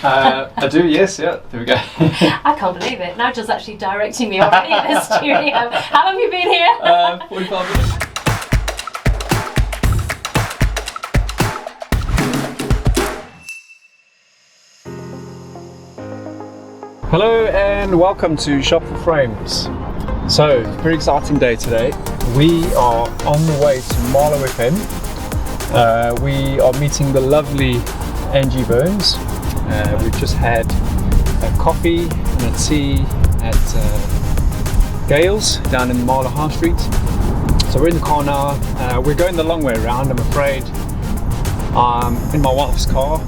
I do, yes, yeah, there we go. I can't believe it. Nigel's actually directing me already in the studio. How long have you been here? 45 minutes. Hello and welcome to Shop for Frames. So, very exciting day today. We are on the way to MarlowFM. We are meeting the lovely Angie Burns. We've just had a coffee and a tea at Gale's down in Marlow High Street. So we're in the car now. We're going the long way around, I'm afraid. I'm in my wife's car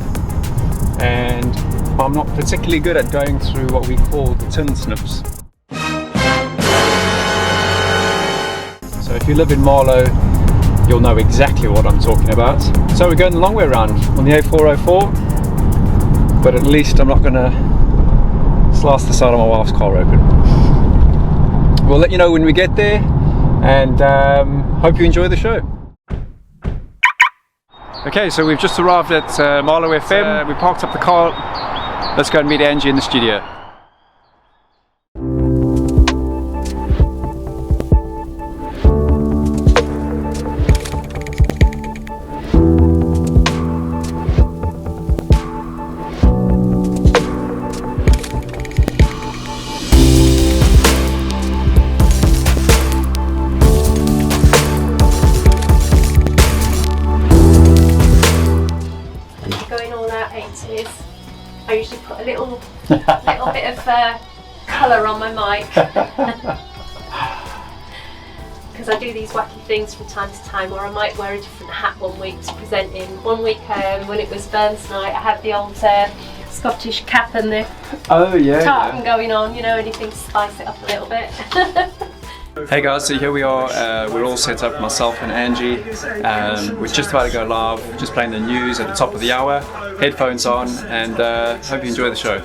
and I'm not particularly good at going through what we call the tin snips. So if you live in Marlow, you'll know exactly what I'm talking about. So we're going the long way around on the A404, but at least I'm not going to slice the side of my wife's car open. We'll let you know when we get there, and hope you enjoy the show. Okay, so we've just arrived at MarlowFM. We parked up the car. Let's go and meet Angie in the studio. Going all out 80s. I usually put a little bit of colour on my mic because I do these wacky things from time to time, or I might wear a different hat one week to present in. One week when it was Burns night, I had the old Scottish cap and the tartan going on, you know, anything to spice it up a little bit. Hey guys, so here we are, we're all set up, myself and Angie. We're just about to go live, just playing the news at the top of the hour, headphones on, and hope you enjoy the show.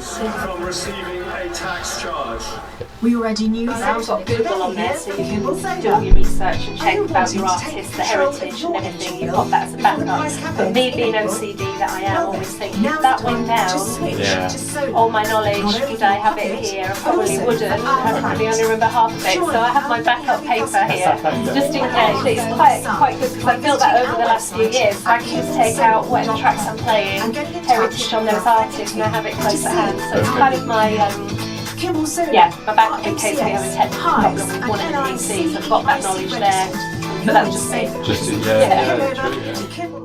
We already knew that. I've got Google on there, so you can do all your research and check about your artists, the heritage and everything. You've got that as a backup. But me being OCD that I am, always think if that went down, all my knowledge, would I have it here? I probably wouldn't. I probably only remember half of it. So I have my backup paper here, just in case. It's quite good because I built that over the last few years. So I can just take out whatever tracks I'm playing, heritage on those artists, and I have it close at hand. So it's kind of my my backup in case we have a technical problem with one of the PCs. I've got that knowledge there, but that's just me. True.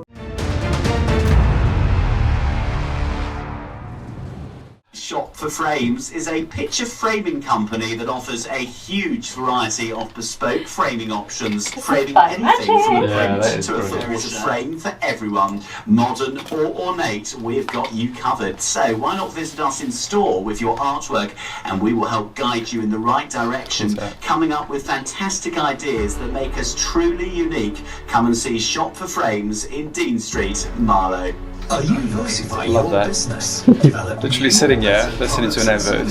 Shop for Frames is a picture framing company that offers a huge variety of bespoke framing options, framing anything from a print to a footwater frame for everyone, modern or ornate. We've got you covered. So why not visit us in store with your artwork, and we will help guide you in the right direction, coming up with fantastic ideas that make us truly unique. Come and see Shop for Frames in Dean Street, Marlow. Are you diversifying Love your that. business? Literally sitting here, listening to an advert.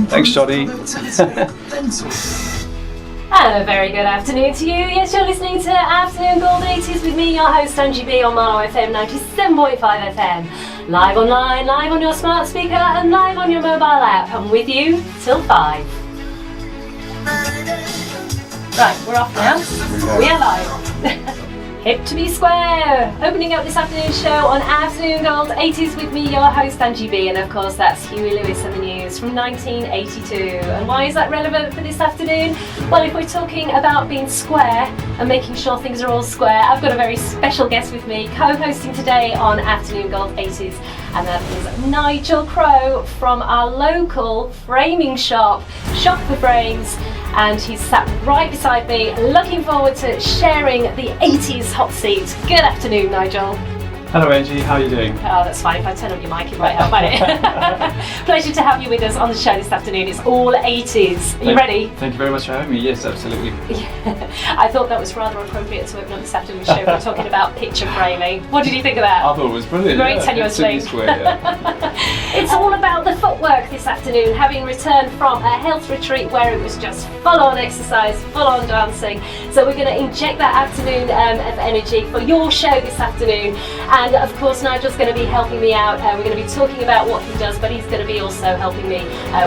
Thanks, Joddy. And a very good afternoon to you. Yes, you're listening to Afternoon Gold 80s with me, your host Angie B on MarlowFM 97.5 FM. Live online, live on your smart speaker and live on your mobile app. I'm with you till 5. Right, we're off now. We are live. Hip to be square! Opening up this afternoon's show on Afternoon Gold 80s with me, your host Angie B, and of course that's Huey Lewis and the News from 1982. And why is that relevant for this afternoon? Well, if we're talking about being square and making sure things are all square, I've got a very special guest with me, co-hosting today on Afternoon Gold 80s, and that is Nigel Crow from our local framing shop, Shop for Frames. And he's sat right beside me, looking forward to sharing the 80s hot seat. Good afternoon, Nigel. Hello Angie, how are you doing? Oh, that's fine. If I turn on your mic, it might help, won't it? Pleasure to have you with us on the show this afternoon. It's all 80s. Are you ready? Thank you very much for having me. Yes, absolutely. I thought that was rather appropriate to open up this afternoon's show. We're talking about picture framing. What did you think of that? I thought it was brilliant. Great tenuous thing. It's all about the footwork this afternoon, having returned from a health retreat where it was just full-on exercise, full-on dancing. So we're going to inject that afternoon of energy for your show this afternoon. And of course, Nigel's going to be helping me out. We're going to be talking about what he does, but he's going to be also helping me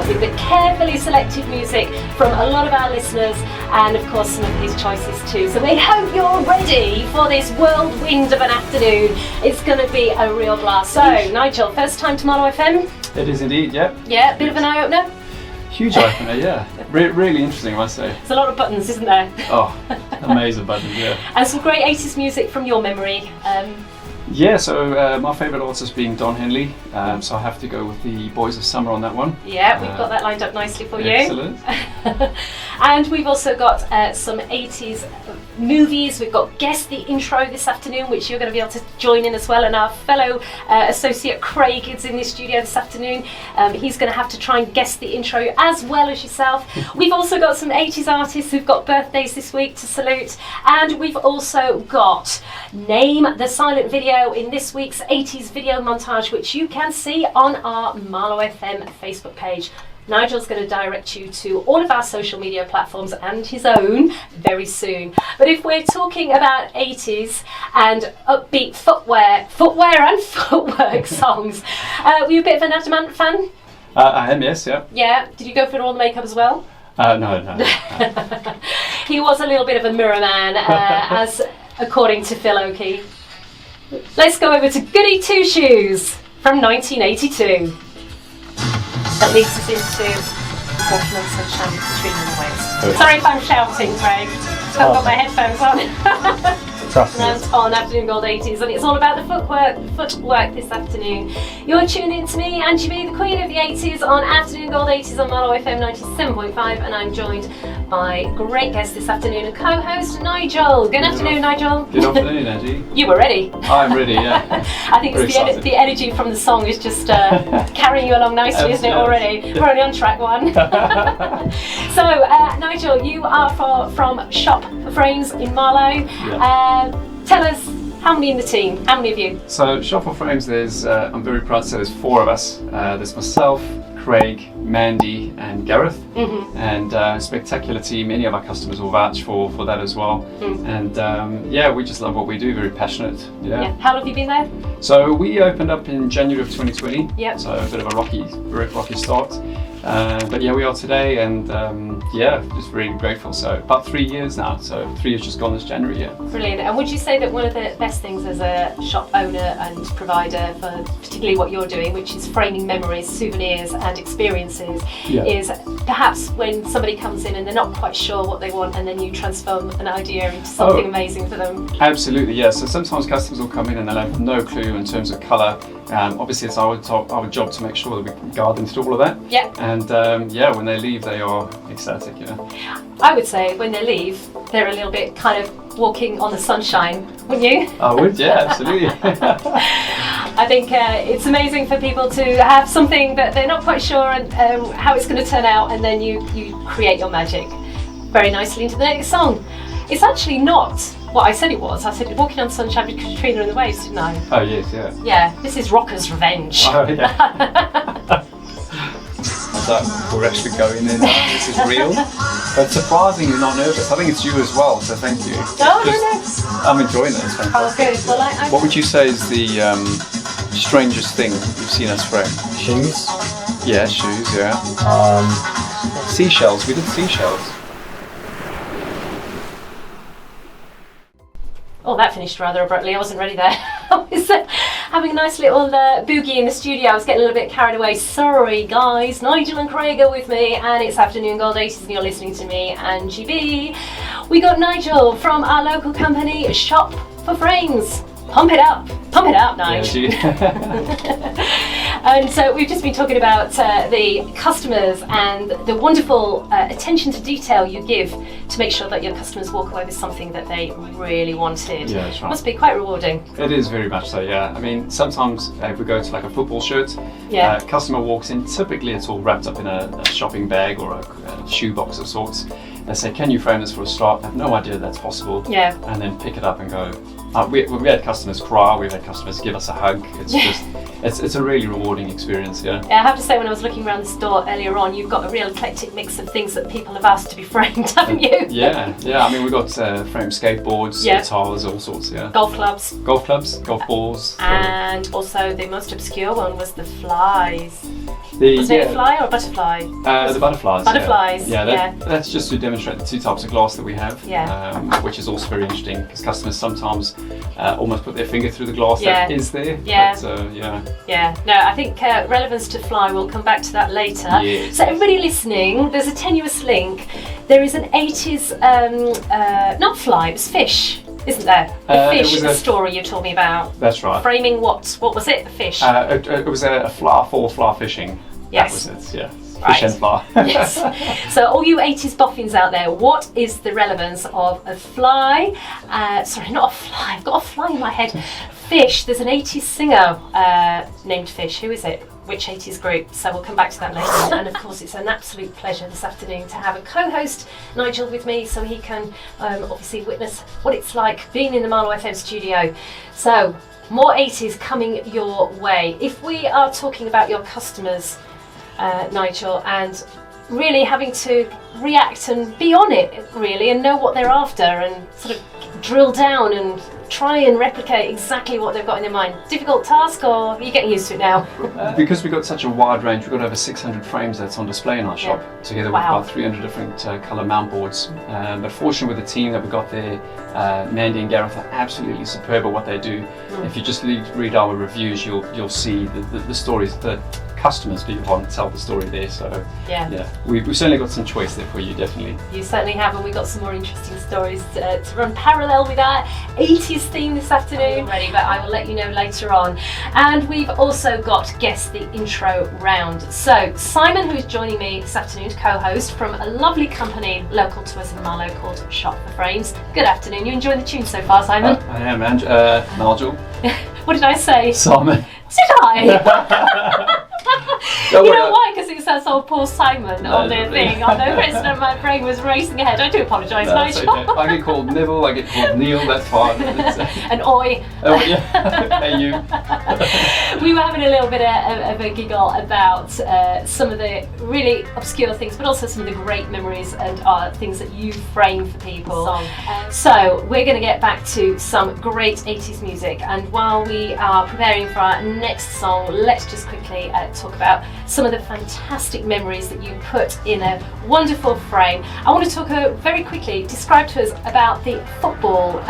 with the carefully selected music from a lot of our listeners, and of course some of his choices too. So we hope you're ready for this whirlwind of an afternoon. It's going to be a real blast. So Nigel, first time to Marlow FM? It is indeed, yeah. Yeah, bit of an eye-opener? Huge opener, yeah. Really interesting, I must say. There's a lot of buttons, isn't there? Oh, amazing buttons, yeah. And some great 80s music from your memory. Yeah, so my favourite artist being Don Henley, so I have to go with the Boys of Summer on that one. Yeah, we've got that lined up nicely for you. Excellent. And we've also got some 80s movies. We've got Guess the Intro this afternoon, which you're going to be able to join in as well. And our fellow associate Craig is in the studio this afternoon. He's going to have to try and guess the intro as well as yourself. We've also got some 80s artists who've got birthdays this week to salute. And we've also got Name the Silent Video in this week's 80s video montage, which you can see on our Marlow FM Facebook page. Nigel's going to direct you to all of our social media platforms and his own very soon. But if we're talking about 80s and upbeat footwear and footwork songs, were you a bit of an Adamant fan? I am, yes, yeah. Yeah. Did you go for all the makeup as well? No. He was a little bit of a mirror man, as according to Phil Oakey. Let's go over to Goody Two Shoes from 1982. That leads us into Walking on Sunshine with Katrina and the Waves. Sorry if I'm shouting, Craig. I've got my headphones on. And on Afternoon Gold 80s, and it's all about the footwork this afternoon. You're tuned in to me, Angie B, the Queen of the 80s, on Afternoon Gold 80s on Marlow FM 97.5, and I'm joined by a great guest this afternoon and co-host Nigel. Good afternoon, Nigel. Good afternoon, Angie. You were ready. I'm ready, yeah. I think it's the energy from the song is just carrying you along nicely, isn't it, already? We're only on track one. So, Nigel, you are from Shop for Frames in Marlow. Yeah. Tell us, how many in the team? How many of you? So, Shop for Frames, I'm very proud to say there's 4 of us. There's myself, Craig, Mandy and Gareth, and spectacular team. Many of our customers will vouch for that as well. And we just love what we do, very passionate. Yeah. How long have you been there? So we opened up in January of 2020. Yep. So a bit of a rocky start. But yeah, we are today, and just really grateful. So about 3 years now. So 3 years just gone this January. Yeah. Brilliant. And would you say that one of the best things as a shop owner and provider for particularly what you're doing, which is framing memories, souvenirs, and experiences, is perhaps when somebody comes in and they're not quite sure what they want, and then you transform an idea into something amazing for them? Absolutely, yeah. So sometimes customers will come in and they'll have no clue in terms of colour. Obviously, it's our job to make sure that we can guide them through all of that. Yeah. And when they leave, they are ecstatic. I would say when they leave, they're a little bit kind of walking on the sunshine, wouldn't you? I would, yeah, absolutely. I think it's amazing for people to have something that they're not quite sure and how it's going to turn out, and then you create your magic very nicely into the next song. It's actually not what I said it was. I said Walking on Sunshine with Katrina and the Waves, didn't I? Oh yes, yeah. Yeah, this is Rocker's Revenge. Oh yeah. We're actually going in. This is real. But surprisingly not nervous. I think it's you as well, so thank you. Oh, no. I'm enjoying this. Oh, good. Well, what would you say is the strangest thing you've seen us frame? Shoes? Yeah, shoes, yeah. Seashells. We did seashells. Oh, that finished rather abruptly. I wasn't ready there. I was having a nice little boogie in the studio. I was getting a little bit carried away. Sorry, guys. Nigel and Craig are with me, and it's Afternoon Gold 80s, and you're listening to me, Angie B. We got Nigel from our local company, Shop for Frames. Pump it up, Nigel. And so we've just been talking about the customers and the wonderful attention to detail you give to make sure that your customers walk away with something that they really wanted. Yeah, that's right. Must be quite rewarding. It is very much so, yeah. I mean, sometimes if we go to like a football shirt, customer walks in, typically it's all wrapped up in a shopping bag or a shoe box of sorts. They say, can you frame this for a start? I have no idea that's possible. Yeah. And then pick it up and go, we had customers cry, we've had customers give us a hug. It's just, it's a really rewarding experience, yeah. I have to say, when I was looking around the store earlier on, you've got a real eclectic mix of things that people have asked to be framed, haven't you? Yeah. I mean, we've got framed skateboards, guitars, all sorts, yeah. Golf clubs, golf balls. And also the most obscure one was the flies. Was it a fly or a butterfly? The butterflies. Butterflies, That's just to demonstrate the two types of glass that we have, which is also very interesting because customers sometimes almost put their finger through the glass that is there. Yeah. But, No, I think relevance to fly, we'll come back to that later. Yes. So everybody listening, there's a tenuous link. There is an 80s, not fly, it was fish, isn't there? The fish story you told me about. That's right. Framing what? What was it, the fish? It was a flower for flower fishing. Yes. That was it, yeah. Right. Fish and flower. Yes. So all you 80s boffins out there, what is the relevance of a fly? Sorry, not a fly, I've got a fly in my head. Fish, there's an 80s singer named Fish. Who is it? Which 80s group? So we'll come back to that later. And of course, it's an absolute pleasure this afternoon to have a co-host, Nigel, with me, so he can obviously witness what it's like being in the MarlowFM studio. So more 80s coming your way. If we are talking about your customers, Nigel, and really having to react and be on it, really, and know what they're after and sort of drill down and try and replicate exactly what they've got in their mind. Difficult task, or are you getting used to it now? Because we've got such a wide range, we've got over 600 frames that's on display in our shop, together with about 300 different colour mount boards. But fortunately with the team that we've got there, Mandy and Gareth are absolutely superb at what they do. If you just read our reviews, you'll see the stories that customers do want to tell the story there. So we've certainly got some choice there for you, definitely. You certainly have, and we've got some more interesting stories to run parallel with our 80s theme this afternoon. Ready, but I will let you know later on. And we've also got Guess the Intro round. So Simon, who is joining me this afternoon to co-host from a lovely company local to us in Marlow called Shop for Frames. Good afternoon. You enjoying the tune so far, Simon? I am, Nigel. What did I say? Simon. Did I? You know why? Because it says old Paul Simon on their thing. I know, President, my brain was racing ahead. I do apologise, Nigel. Okay. I get called Neville, I get called Neil, that's fine. And oi. Oh, yeah. Hey, you. We were having a little bit of a giggle about some of the really obscure things, but also some of the great memories and things that you frame for people. So we're going to get back to some great 80s music, and while we are preparing for our next song, let's just quickly talk about some of the fantastic memories that you put in a wonderful frame. I want to talk very quickly, describe to us about the football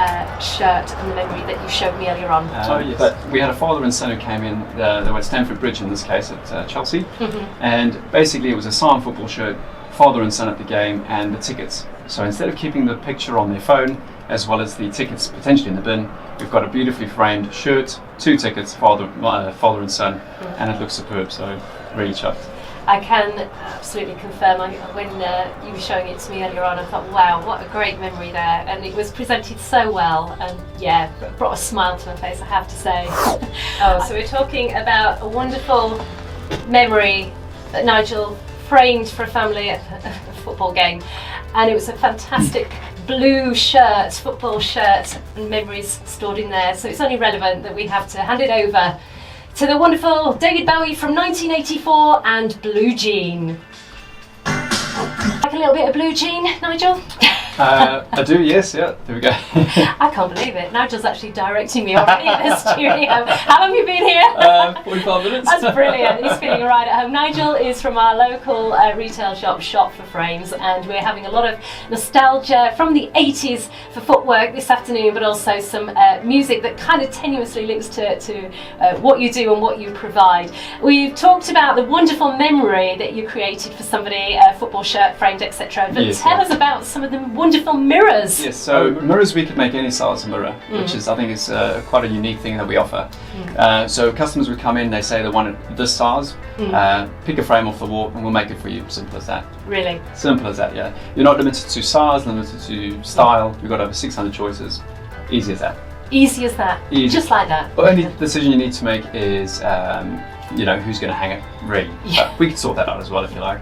shirt and the memory that you showed me earlier on. Yes. We had a father and son who came in, they were at Stamford Bridge in this case, at Chelsea, and basically it was a signed football shirt, father and son at the game, and the tickets. So instead of keeping the picture on their phone, as well as the tickets potentially in the bin, we've got a beautifully framed shirt, 2 tickets, father and son, and it looks superb, so really chuffed. I can absolutely confirm, when you were showing it to me earlier on, I thought, wow, what a great memory there, and it was presented so well, and brought a smile to my face, I have to say. So we're talking about a wonderful memory that Nigel framed for a family at a football game, and it was a fantastic blue shirt, football shirt, and memories stored in there, so it's only relevant that we have to hand it over to the wonderful David Bowie from 1984 and Blue Jean. Like a little bit of Blue Jean, Nigel? I do, yes, yeah, there we go. I can't believe it. Nigel's actually directing me already in the studio. How long have you been here? 45 minutes. That's brilliant. He's feeling right at home. Nigel is from our local retail shop, Shop for Frames, and we're having a lot of nostalgia from the 80s for footwork this afternoon, but also some music that kind of tenuously links to what you do and what you provide. We've talked about the wonderful memory that you created for somebody, a football shirt framed, etc. But tell us about some of the wonderful mirrors. Yes, so mirrors, we could make any size mirror, which is, I think, is quite a unique thing that we offer. So customers would come in, they say they want it this size, pick a frame off the wall, and we'll make it for you. Simple as that. Really? Simple as that, yeah. You're not limited to size, limited to style. We've got over 600 choices. Easy as that. Easy as that. Easy. Just like that. The only decision you need to make is you know, who's going to hang it really. Yeah. But we could sort that out as well if you like.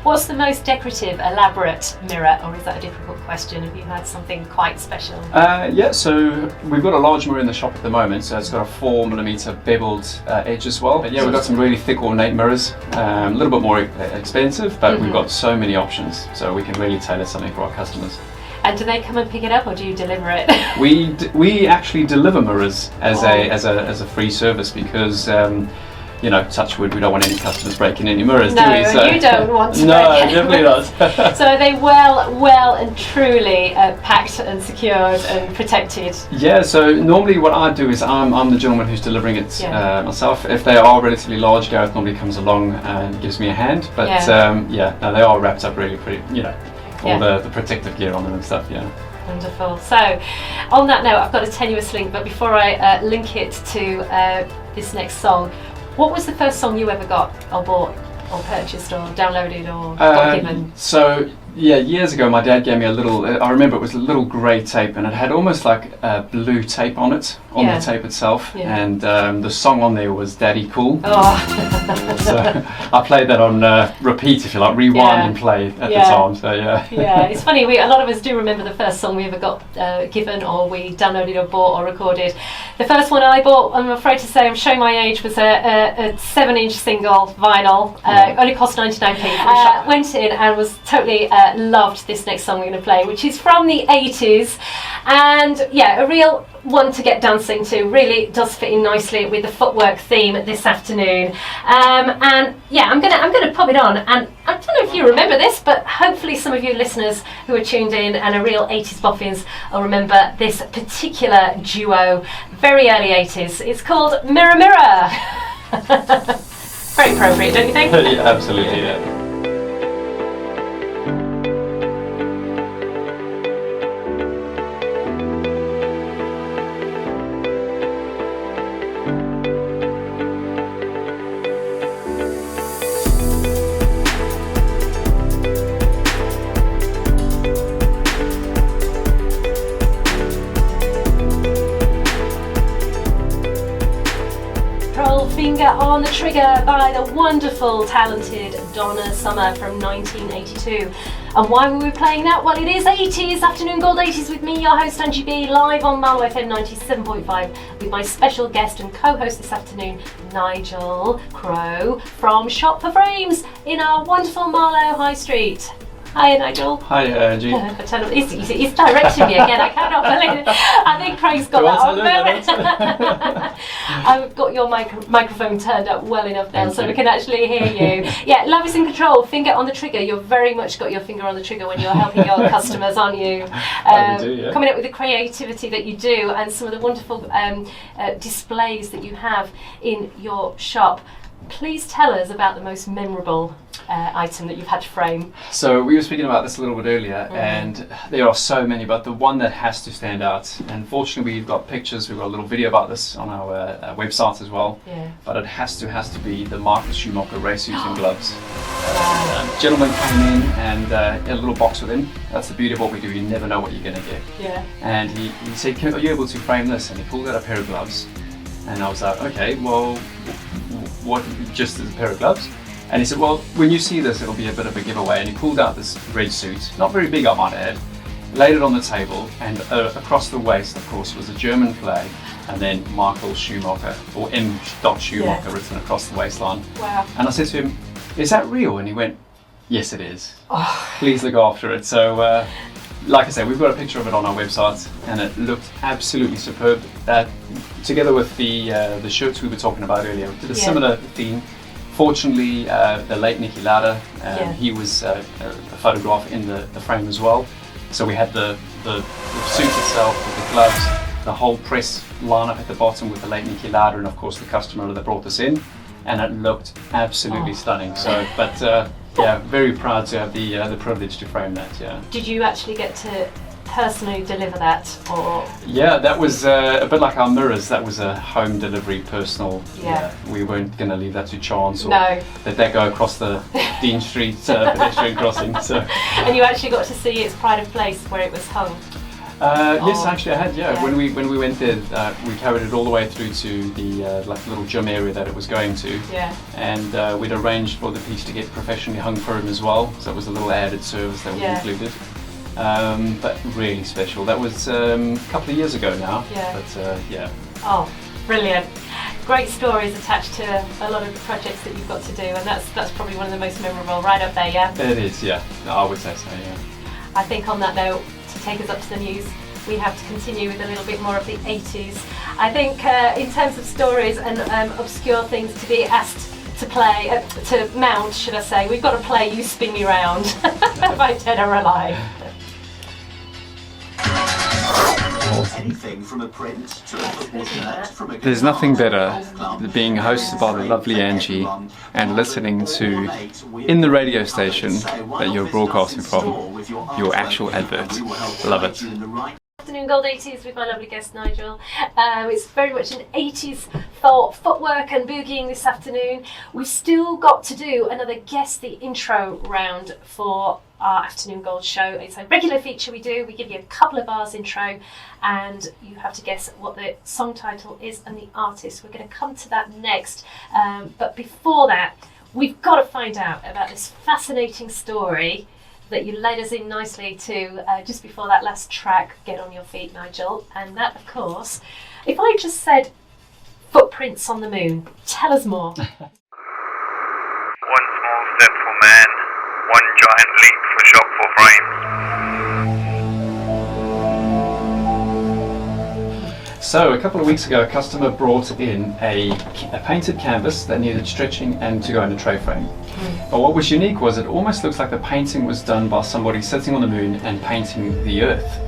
What's the most decorative, elaborate mirror, or is that a difficult question? Have you had something quite special? Yeah, so we've got a large mirror in the shop at the moment, so it's got a 4mm beveled edge as well. But yeah, we've got some really thick ornate mirrors, a little bit more expensive, but we've got so many options, so we can really tailor something for our customers. And do they come and pick it up, or do you deliver it? We actually deliver mirrors as a free service because you know, touch wood, we don't want any customers breaking any mirrors, no, do we? So, you don't want to. No, definitely not. So are they well and truly packed and secured and protected? Yeah, so normally what I do is I'm the gentleman who's delivering it myself. If they are relatively large, Gareth normally comes along and gives me a hand. But no, they are wrapped up really pretty, you know, all the protective gear on them and stuff, yeah. Wonderful. So, on that note, I've got a tenuous link, but before I link it to this next song, what was the first song you ever got or bought or purchased or downloaded or got given? So, yeah, years ago my dad gave me a little, I remember it was a little grey tape and it had almost like blue tape on it, on the tape itself, and the song on there was Daddy Cool. Oh. So I played that on repeat, if you like, rewind and play at the time, so yeah. Yeah, it's funny, a lot of us do remember the first song we ever got given or we downloaded or bought or recorded. The first one I bought, I'm afraid to say, I'm showing my age, was a 7-inch single vinyl, only cost 99p. Went in and was totally loved this next song we're going to play, which is from the 80s, and yeah, a real one to get dancing to. Really does fit in nicely with the footwork theme this afternoon. And yeah, I'm gonna pop it on, and I don't know if you remember this, but hopefully some of you listeners who are tuned in and are real 80s boffins will remember this particular duo, very early 80s. It's called Mirror Mirror. Very appropriate, don't you think? Yeah, absolutely, yeah. Finger on the Trigger by the wonderful, talented Donna Summer from 1982. And why were we playing that? Well, it is 80s, Afternoon Gold 80s with me, your host Angie B, live on MarlowFM 97.5 with my special guest and co-host this afternoon, Nigel Crow from Shop for Frames in our wonderful Marlow High Street. Hi, Nigel. Hi, Angie. He's directing me again. I cannot believe it. I think Craig's got that on. I've got your microphone turned up well enough now, so we can actually hear you. Yeah, love is in control. Finger on the trigger. You're very much got your finger on the trigger when you're helping your customers, aren't you? Coming up with the creativity that you do and some of the wonderful displays that you have in your shop. Please tell us about the most memorable item that you've had to frame. So we were speaking about this a little bit earlier, and there are so many, but the one that has to stand out, and fortunately we've got pictures, we've got a little video about this on our website as well, but it has to be the Schumacher race suits and gloves. A gentleman came in and had a little box with him. That's the beauty of what we do, you never know what you're going to get. Yeah. And he said, are you able to frame this? And he pulled out a pair of gloves, and I was like, okay, well, what, just as a pair of gloves? And he said, well, when you see this, it'll be a bit of a giveaway. And he pulled out this red suit, not very big, I might add, laid it on the table, and across the waist, of course, was a German flag, and then Michael Schumacher, or M. Schumacher, written across the waistline. Wow. And I said to him, is that real? And he went, yes, it is. Please look after it. So, like I said, we've got a picture of it on our website, and it looked absolutely superb. Together with the shirts we were talking about earlier, we did a similar theme. Fortunately, the late Nicky Lauda, he was a photograph in the frame as well. So we had the suit itself with the gloves, the whole press lineup at the bottom with the late Nicky Lauda, and of course the customer that brought this in, and it looked absolutely stunning. So, but yeah, very proud to have the privilege to frame that. Yeah. Did you actually get to personally deliver that, or? Yeah, that was a bit like our mirrors. That was a home delivery, personal. Yeah. We weren't going to leave that to chance, or let that go across the Dean Street pedestrian crossing. So. And you actually got to see its pride of place where it was hung. Yes, actually I had. Yeah, when we went there, we carried it all the way through to the like little gym area that it was going to. Yeah. And we'd arranged for the piece to get professionally hung for him as well. So it was a little added service that we included. But really special. That was a couple of years ago now. Yeah. But yeah. Oh, brilliant. Great stories attached to a lot of the projects that you've got to do, and that's probably one of the most memorable, right up there, yeah? It is, yeah. No, I would say so, yeah. I think on that note, to take us up to the news, we have to continue with a little bit more of the 80s. I think in terms of stories and obscure things to be asked to play, to mount, should I say, we've got to play You Spin Me Round by Dead or Alive. Anything from a print to a football shirt, from a There's nothing better than being hosted by the lovely Angie and listening to, in the radio station that you're broadcasting from, your actual advert. Love it. Afternoon Gold 80s with my lovely guest Nigel. It's very much an 80s for footwork and boogieing this afternoon. We've still got to do another Guess the Intro round for our Afternoon Gold show. It's a regular feature we do. We give you a couple of bars intro and you have to guess what the song title is and the artist. We're going to come to that next. But before that, we've got to find out about this fascinating story that you led us in nicely to just before that last track, Get On Your Feet, Nigel. And that, of course, if I just said footprints on the moon, tell us more. One small step for man, one giant leap for shop for frames. So a couple of weeks ago, a customer brought in a painted canvas that needed stretching and to go in a tray frame. But what was unique was it almost looks like the painting was done by somebody sitting on the moon and painting the earth.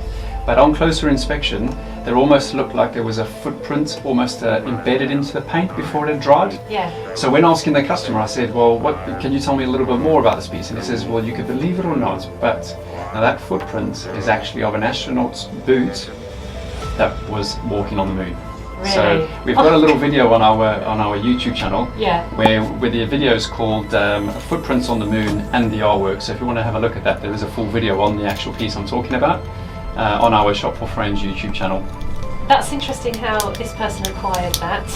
But on closer inspection, there almost looked like there was a footprint almost embedded into the paint before it had dried. Yeah. So when asking the customer, I said, well, can you tell me a little bit more about this piece? And he says, well, you could believe it or not, but now that footprint is actually of an astronaut's boot that was walking on the moon. Really? So we've got a little video on our YouTube channel where the video is called Footprints on the Moon and the Artwork. So if you want to have a look at that, there is a full video on the actual piece I'm talking about on our Shop for Frames YouTube channel. That's interesting how this person acquired that.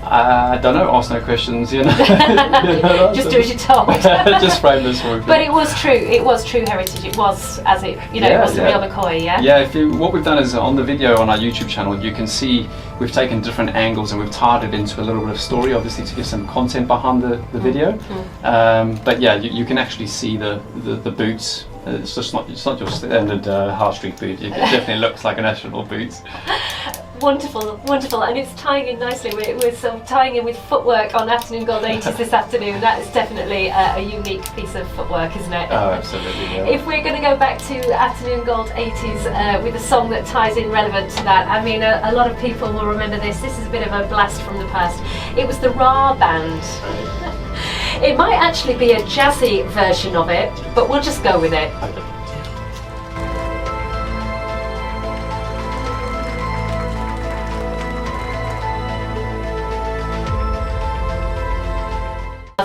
I don't know, ask no questions, you know. Just do as you're told. Just frame this for me. But it was true heritage. It was as it, it was the real McCoy, yeah? Yeah, what we've done is on the video on our YouTube channel, you can see we've taken different angles and we've tied it into a little bit of story, obviously to give some content behind the video. But yeah, you can actually see the boots. It's not your standard high street boot. It definitely looks like an astronaut boot. Wonderful, wonderful, and it's tying in nicely. We're sort of tying in with footwork on Afternoon Gold 80s this afternoon. That is definitely a unique piece of footwork, isn't it? Oh, absolutely, yeah. If we're going to go back to Afternoon Gold 80s with a song that ties in relevant to that, I mean, a lot of people will remember this. This is a bit of a blast from the past. It was the Ra Band. It might actually be a jazzy version of it, but we'll just go with it.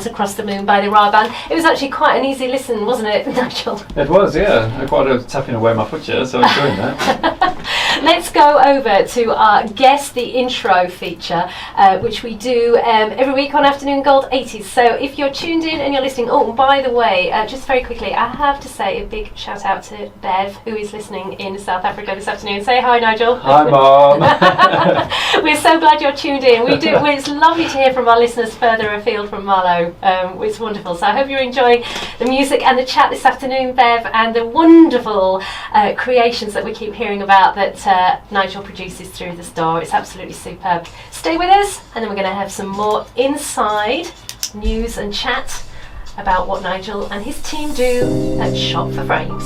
Across the Moon by the Ra Band. It was actually quite an easy listen, wasn't it, Nigel? It was, yeah. Quite a tapping away my foot here, so I'm enjoying that. Let's go over to our Guess the Intro feature, which we do every week on Afternoon Gold 80s. So if you're tuned in and you're listening, oh, by the way, just very quickly, I have to say a big shout out to Bev, who is listening in South Africa this afternoon. Say hi, Nigel. Hi, Mom. We're so glad you're tuned in. It's lovely to hear from our listeners further afield from Marlow. It's wonderful. So I hope you're enjoying the music and the chat this afternoon, Bev, and the wonderful creations that we keep hearing about that Nigel produces through the store. It's absolutely superb. Stay with us, and then we're going to have some more inside news and chat about what Nigel and his team do at Shop for Frames.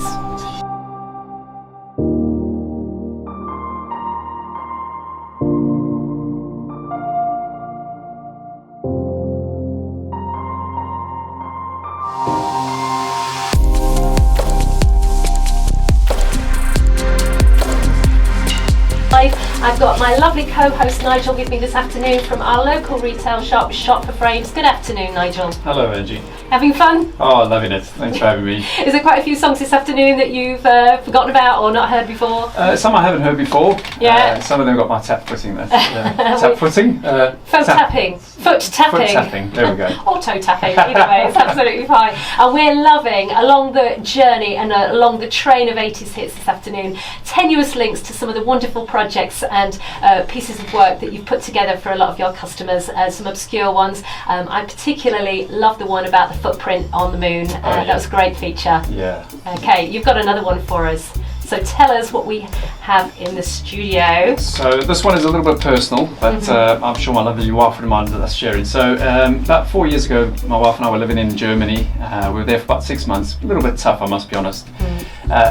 I've got my lovely co-host Nigel with me this afternoon from our local retail shop, Shop for Frames. Good afternoon, Nigel. Hello, Angie. Having fun? Oh, loving it. Thanks for having me. Is there quite a few songs this afternoon that you've forgotten about or not heard before? Some I haven't heard before. Yeah. Some of them got my tap footing there. Tap footing? Tapping. Foot tapping. Foot tapping. There we go. Or toe tapping. Either way, it's absolutely fine. And we're loving, along the journey and along the train of 80s hits this afternoon, tenuous links to some of the wonderful projects and pieces of work that you've put together for a lot of your customers, some obscure ones. I particularly love the one about the footprint on the moon. That was a great feature. Yeah. Okay, you've got another one for us. So tell us what we have in the studio. So this one is a little bit personal, but I'm sure my lovely wife wouldn't mind us sharing. So about 4 years ago, my wife and I were living in Germany. We were there for about 6 months. A little bit tough, I must be honest.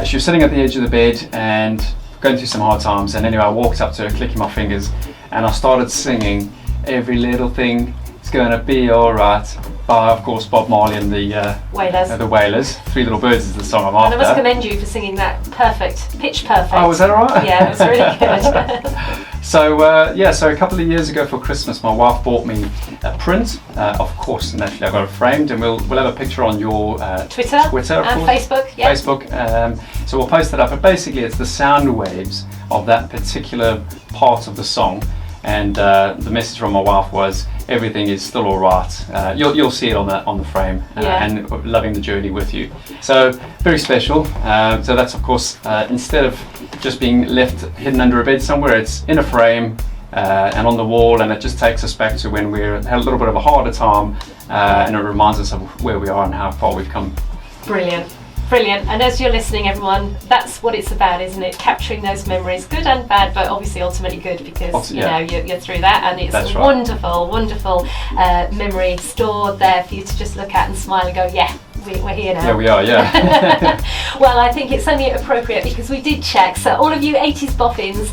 She was sitting at the edge of the bed and going through some hard times. And anyway, I walked up to her, clicking my fingers, and I started singing "Every Little Thing Is Gonna Be Alright" by, of course, Bob Marley and the Wailers. Three Little Birds is the song I'm after. And I must commend you for singing that perfect, pitch perfect. Oh, was that alright? Yeah, it was really good. So a couple of years ago for Christmas, my wife bought me a print. Of course, naturally, I got it framed, and we'll have a picture on your Twitter of and course. Facebook. Yeah. Facebook. So we'll post that up. But basically, it's the sound waves of that particular part of the song. And the message from my wife was, everything is still all right. You'll see it on the frame, and loving the journey with you. So very special. So that's, of course, instead of just being left hidden under a bed somewhere, it's in a frame and on the wall, and it just takes us back to when we had a little bit of a harder time, and it reminds us of where we are and how far we've come. Brilliant. Brilliant. And as you're listening, everyone, that's what it's about, isn't it? Capturing those memories, good and bad, but obviously ultimately good, because you're through that, and it's a wonderful memory stored there for you to just look at and smile and go, yeah, we're here now. Yeah, we are, yeah. Well, I think it's only appropriate because we did check. So all of you 80s boffins,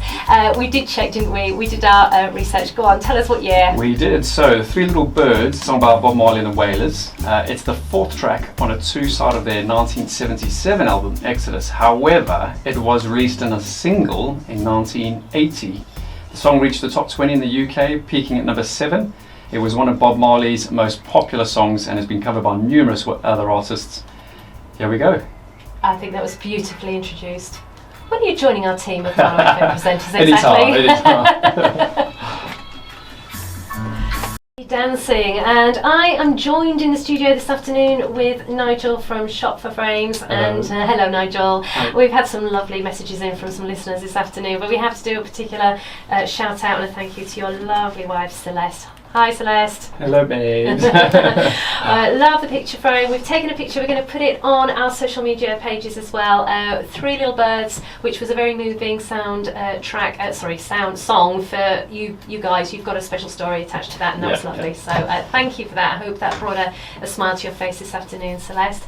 we did check, didn't we? We did our research. Go on, tell us what year. We did. So Three Little Birds, sung by Bob Marley and the Wailers. It's the fourth track on a two-side of their 1977 album, Exodus. However, it was released in a single in 1980. The song reached the top 20 in the UK, peaking at number 7. It was one of Bob Marley's most popular songs and has been covered by numerous other artists. Here we go. I think that was beautifully introduced. When are you joining our team of MarlowFM presenters exactly? Anytime. Dancing, and I am joined in the studio this afternoon with Nigel from Shop for Frames. Hello. And hello, Nigel. Hi. We've had some lovely messages in from some listeners this afternoon, but we have to do a particular shout out and a thank you to your lovely wife, Celeste. Hi, Celeste. Hello, babes. Love the picture frame. We've taken a picture. We're going to put it on our social media pages as well. Three Little Birds, which was a very moving sound song for you guys. You've got a special story attached to that, and that was lovely. So thank you for that. I hope that brought a smile to your face this afternoon, Celeste.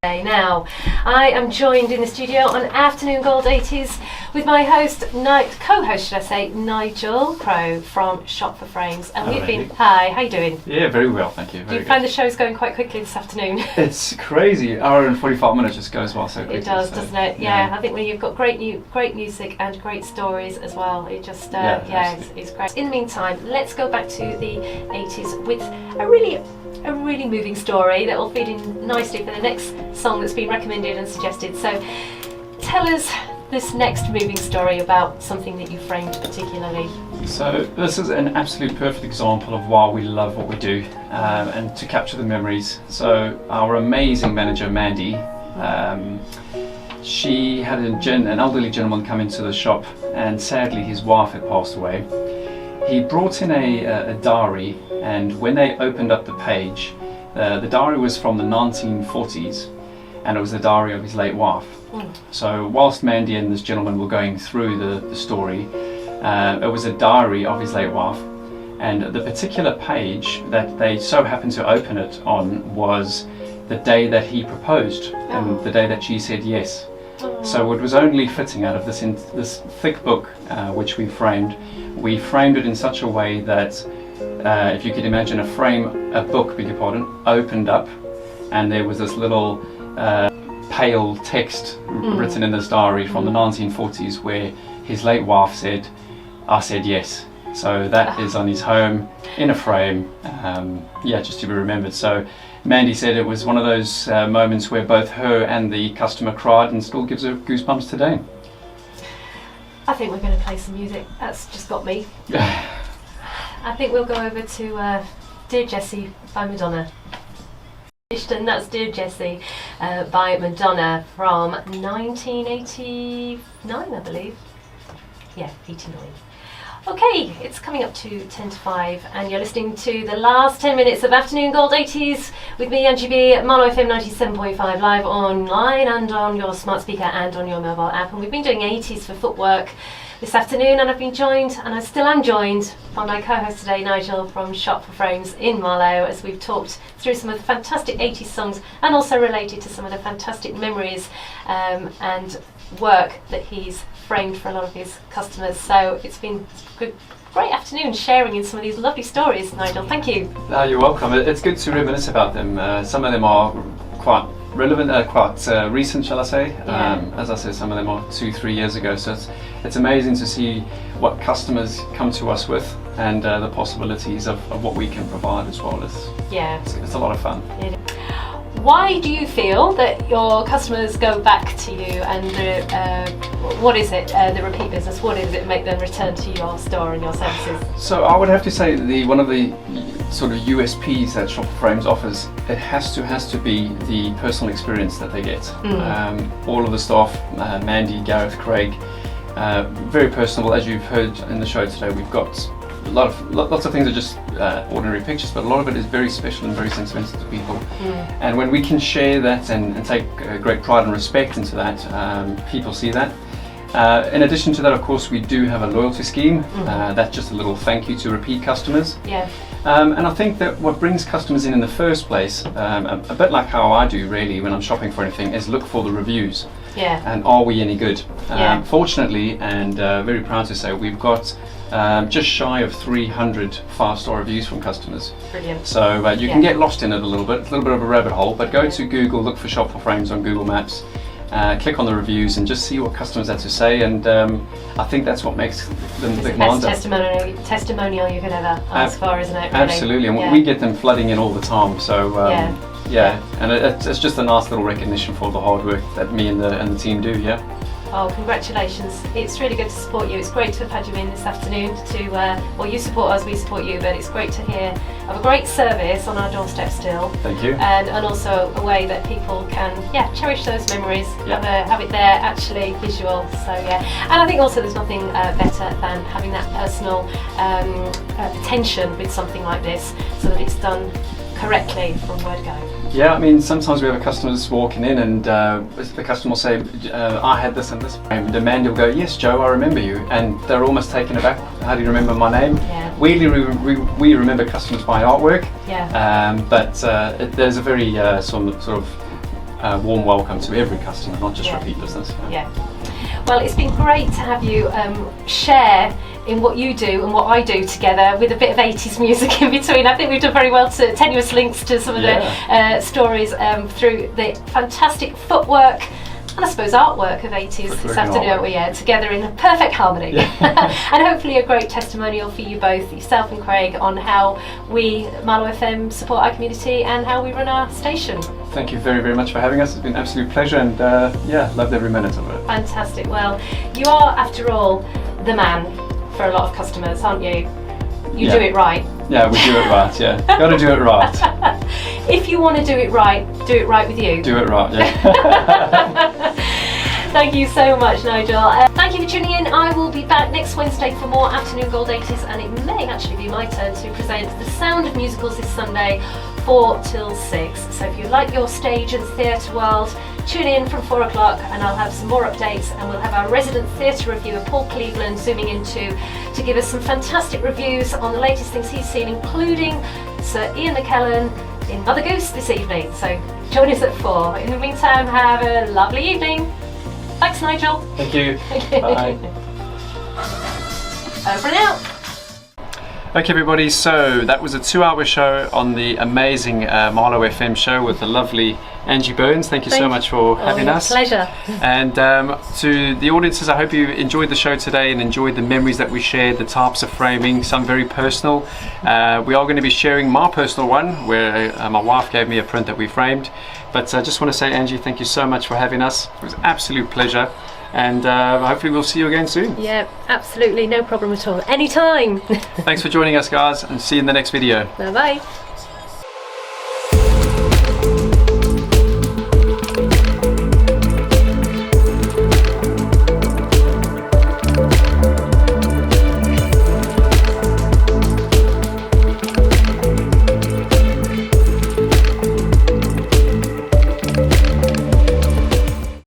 Now, I am joined in the studio on Afternoon Gold 80s with my co-host, should I say, Nigel Crow from Shop for Frames. And Hello, we've been, hi, how you doing? Yeah, very well, thank you. Do you find the show's going quite quickly this afternoon? It's crazy. Hour and 45 minutes just goes by so quickly. It does, doesn't it? Yeah, I think when you've got great music and great stories as well, it just, it's great. In the meantime, let's go back to the 80s with a really moving story that will feed in nicely for the next song that's been recommended and suggested. So tell us this next moving story about something that you framed particularly. So this is an absolute perfect example of why we love what we do, and to capture the memories. So our amazing manager Mandy, she had an elderly gentleman come into the shop, and sadly his wife had passed away. He brought in a diary, and when they opened up the page, the diary was from the 1940s, and it was the diary of his late wife. So whilst Mandy and this gentleman were going through the story, it was a diary of his late wife, and the particular page that they so happened to open it on was the day that he proposed and the day that she said yes. So it was only fitting, out of this thick book which we framed it in such a way that if you could imagine a book, beg your pardon, opened up, and there was this little pale text written in this diary from the 1940s where his late wife said, I said yes. So that is on his home in a frame, just to be remembered. So Mandy said it was one of those moments where both her and the customer cried, and still gives her goosebumps today. I think we're going to play some music. That's just got me. I think we'll go over to Dear Jessie by Madonna. And that's Dear Jessie by Madonna from 1989, I believe. Yeah, 89. Okay, it's coming up to 10 to 5 and you're listening to the last 10 minutes of Afternoon Gold 80s with me, Angie B, at MarlowFM 97.5, live online and on your smart speaker and on your mobile app. And we've been doing 80s for footwork this afternoon, and I've been joined, and I still am joined, by my co-host today, Nigel from Shop4Frames in Marlow, as we've talked through some of the fantastic 80s songs and also related to some of the fantastic memories and work that he's framed for a lot of his customers. So it's been a great afternoon sharing in some of these lovely stories, Nigel. Thank you. You're welcome. It's good to reminisce about them. Some of them are quite relevant, quite recent, shall I say. As I said, some of them are 2-3 years ago. So it's amazing to see what customers come to us with and the possibilities of what we can provide as well. It's a lot of fun. Why do you feel that your customers go back to you, and what is it, the repeat business, what is it that make them return to your store and your services? So I would have to say one of the sort of USPs that Shop4Frames offers, it has to be the personal experience that they get. All of the staff, Mandy, Gareth, Craig, very personable. As you've heard in the show today, we've got lots of things are just ordinary pictures, but a lot of it is very special and very sentimental to people. And when we can share that and take great pride and respect into that, people see that. In addition to that, of course, we do have a loyalty scheme. That's just a little thank you to repeat customers. And I think that what brings customers in the first place, a bit like how I do really when I'm shopping for anything, is look for the reviews. And are we any good? Fortunately, and very proud to say, we've got just shy of 300 5-star reviews from customers. Brilliant. So you can get lost in it a little bit. It's a little bit of a rabbit hole, but go to Google, look for Shop4Frames on Google Maps, click on the reviews and just see what customers have to say, and I think that's what makes them the best testimonial you can ever ask for, isn't it? Really? Absolutely, and we get them flooding in all the time, so and it's just a nice little recognition for the hard work that me and the team do. Oh, congratulations. It's really good to support you. It's great to have had you in this afternoon to, you support us, we support you, but it's great to hear of a great service on our doorstep still. Thank you. And also a way that people can, cherish those memories, have it there, actually visual, so And I think also there's nothing better than having that personal attention with something like this, so that it's done correctly from word go. Yeah, I mean, sometimes we have a customer that's walking in and the customer will say, I had this and this. And the man will go, yes, Joe, I remember you. And they're almost taken aback. How do you remember my name? We remember customers by artwork. But there's a very sort of warm welcome to every customer, not just repeat business. Well, it's been great to have you share in what you do and what I do together, with a bit of 80s music in between. I think we've done very well to tenuous links to some of the stories through the fantastic footwork and I suppose artwork of 80s this afternoon, together in perfect harmony. And hopefully a great testimonial for you both, yourself and Craig, on how we, MarlowFM, support our community and how we run our station. Thank you very, very much for having us. It's been an absolute pleasure, and loved every minute of it. Fantastic. Well, you are, after all, the man for a lot of customers, aren't you? You do it right. Yeah, we do it right, Got to do it right. If you want to do it right with you. Do it right, Thank you so much, Nigel. Thank you for tuning in. I will be back next Wednesday for more Afternoon Gold 80s, and it may actually be my turn to present The Sound of Musicals this Sunday, 4 till 6. So if you like your stage and theatre world, tune in from 4 o'clock and I'll have some more updates, and we'll have our resident theatre reviewer Paul Cleveland zooming in to give us some fantastic reviews on the latest things he's seen, including Sir Ian McKellen in Mother Goose this evening. So join us at 4. In the meantime, have a lovely evening. Thanks, Nigel. Thank you. Bye. Over and out. Okay everybody, so that was a 2-hour show on the amazing MarlowFM show with the lovely Angie Burns. Thank you so much for having us. Pleasure. And to the audiences, I hope you enjoyed the show today and enjoyed the memories that we shared, the types of framing, some very personal. We are going to be sharing my personal one where my wife gave me a print that we framed. But I just want to say, Angie, thank you so much for having us. It was an absolute pleasure. And hopefully we'll see you again soon. Yeah, absolutely, no problem at all. Anytime. Thanks for joining us, guys, and see you in the next video. Bye-bye.